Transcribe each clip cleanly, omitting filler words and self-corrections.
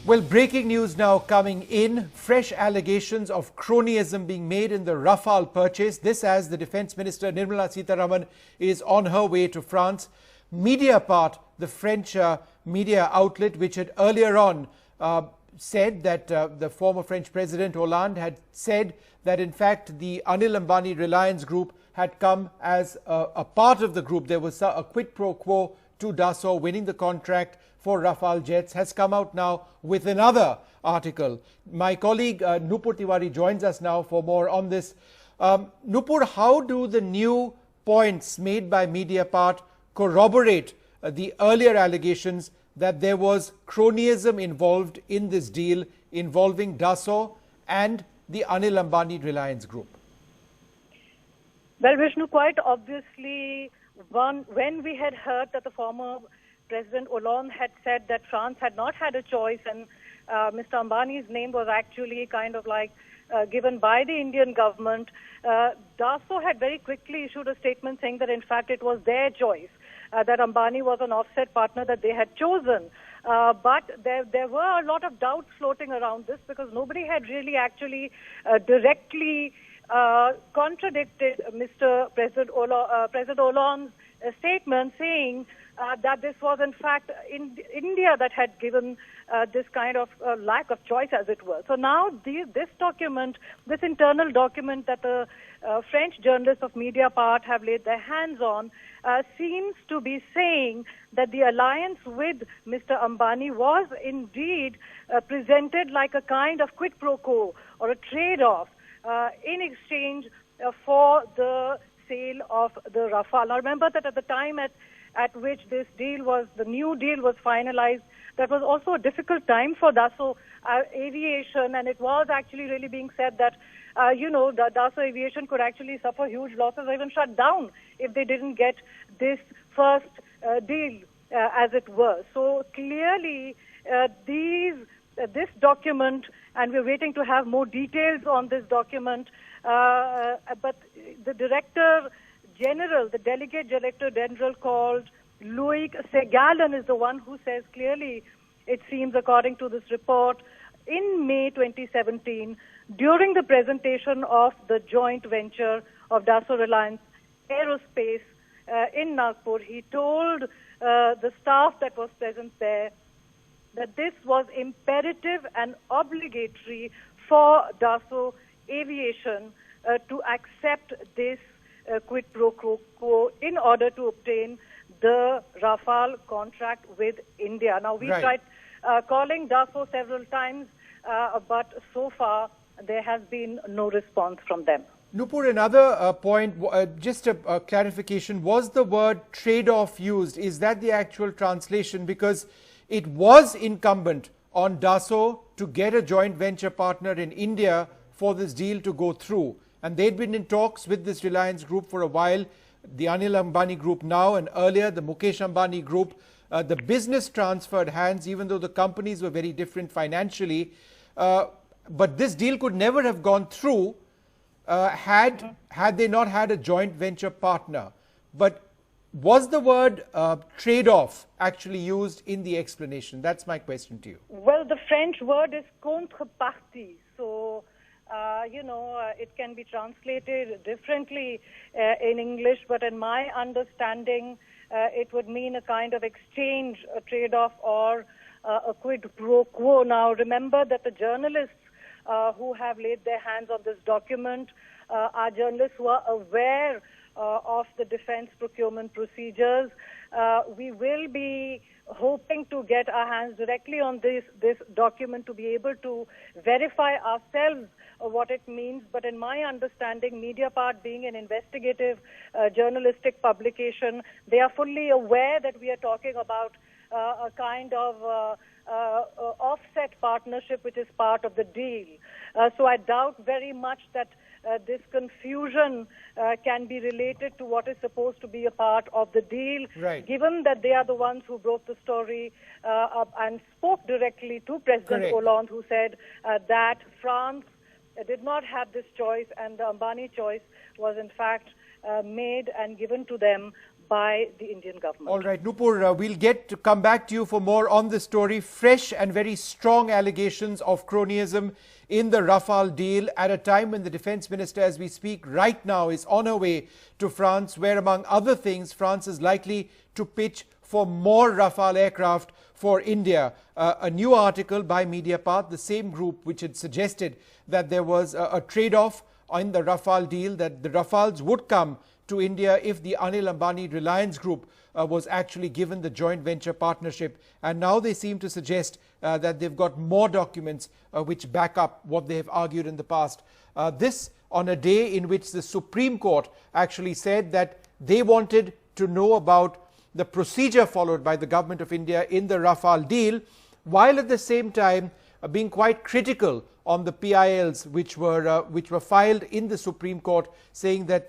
Well, breaking news now coming in. Fresh allegations of cronyism being made in the Rafale purchase. This as the Defence Minister Nirmala Sitharaman is on her way to France. Mediapart, the French media outlet, which had earlier on said that the former French President Hollande had said that in fact the Anil Ambani Reliance group had come as a part of the group. There was a quid pro quo to Dassault winning the contract for Rafale jets, has come out now with another article. My colleague Nupur Tiwari joins us now for more on this. Nupur, how do the new points made by Mediapart corroborate the earlier allegations that there was cronyism involved in this deal involving Dassault and the Anil Ambani Reliance group? Well, Vishnu, quite obviously, when we had heard that the former President Hollande had said that France had not had a choice and Mr. Ambani's name was actually kind of like given by the Indian government, Dassault had very quickly issued a statement saying that in fact it was their choice, that Ambani was an offset partner that they had chosen. But there were a lot of doubts floating around this because nobody had really actually directly contradicted Mr. President Hollande's statement saying that this was in fact India that had given this kind of lack of choice, as it were. So now this document, this internal document that the French journalists of Mediapart have laid their hands on, seems to be saying that the alliance with Mr. Ambani was indeed presented like a kind of quid pro quo or a trade-off in exchange for the sale of the Rafale. Now remember that at the time at which this deal was, the new deal was finalized, that was also a difficult time for Dassault Aviation, and it was actually really being said that, the Dassault Aviation could actually suffer huge losses or even shut down if they didn't get this first deal, as it were. So clearly, this document, and we're waiting to have more details on this document, but the Director General, the Delegate Director General called Loic Segalon is the one who says clearly, it seems according to this report, in May 2017, during the presentation of the joint venture of Dassault Reliance Aerospace in Nagpur, he told the staff that was present there that this was imperative and obligatory for Dassault Aviation to accept this quid pro quo in order to obtain the Rafale contract with India. Now, we tried calling Dassault several times, but so far there has been no response from them. Nupur, another point, just a clarification, was the word trade-off used? Is that the actual translation? Because it was incumbent on Dassault to get a joint venture partner in India for this deal to go through. And they'd been in talks with this Reliance group for a while, the Anil Ambani group now, and earlier the Mukesh Ambani group. The business transferred hands, even though the companies were very different financially. But this deal could never have gone through had they not had a joint venture partner. But was the word trade-off actually used in the explanation? That's my question to you. Well, the French word is contrepartie. So, it can be translated differently in English, but in my understanding, it would mean a kind of exchange, a trade-off, or a quid pro quo. Now, remember that the journalists who have laid their hands on this document are journalists who are aware of the defense procurement procedures. We will be hoping to get our hands directly on this document to be able to verify ourselves what it means. But in my understanding, Mediapart being an investigative journalistic publication, they are fully aware that we are talking about a kind of offset partnership which is part of the deal. So I doubt very much that this confusion can be related to what is supposed to be a part of the deal, given that they are the ones who broke the story and spoke directly to President Hollande, who said that France did not have this choice and the Ambani choice was in fact made and given to them by the Indian government. All right, Nupur, we'll come back to you for more on this story. Fresh and very strong allegations of cronyism in the Rafale deal at a time when the defense minister, as we speak right now, is on her way to France, where, among other things, France is likely to pitch for more Rafale aircraft for India. A new article by Mediapart, the same group which had suggested that there was a trade-off in the Rafale deal, that the Rafales would come to India if the Anil Ambani Reliance group was actually given the joint venture partnership. And now they seem to suggest that they've got more documents which back up what they have argued in the past. This on a day in which the Supreme Court actually said that they wanted to know about the procedure followed by the government of India in the Rafale deal, while at the same time being quite critical on the PILs which were filed in the Supreme Court, saying that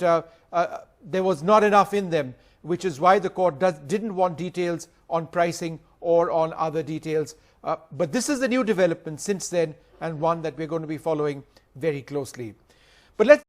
there was not enough in them, which is why the court didn't want details on pricing or on other details. But this is the new development since then, and one that we're going to be following very closely. But let's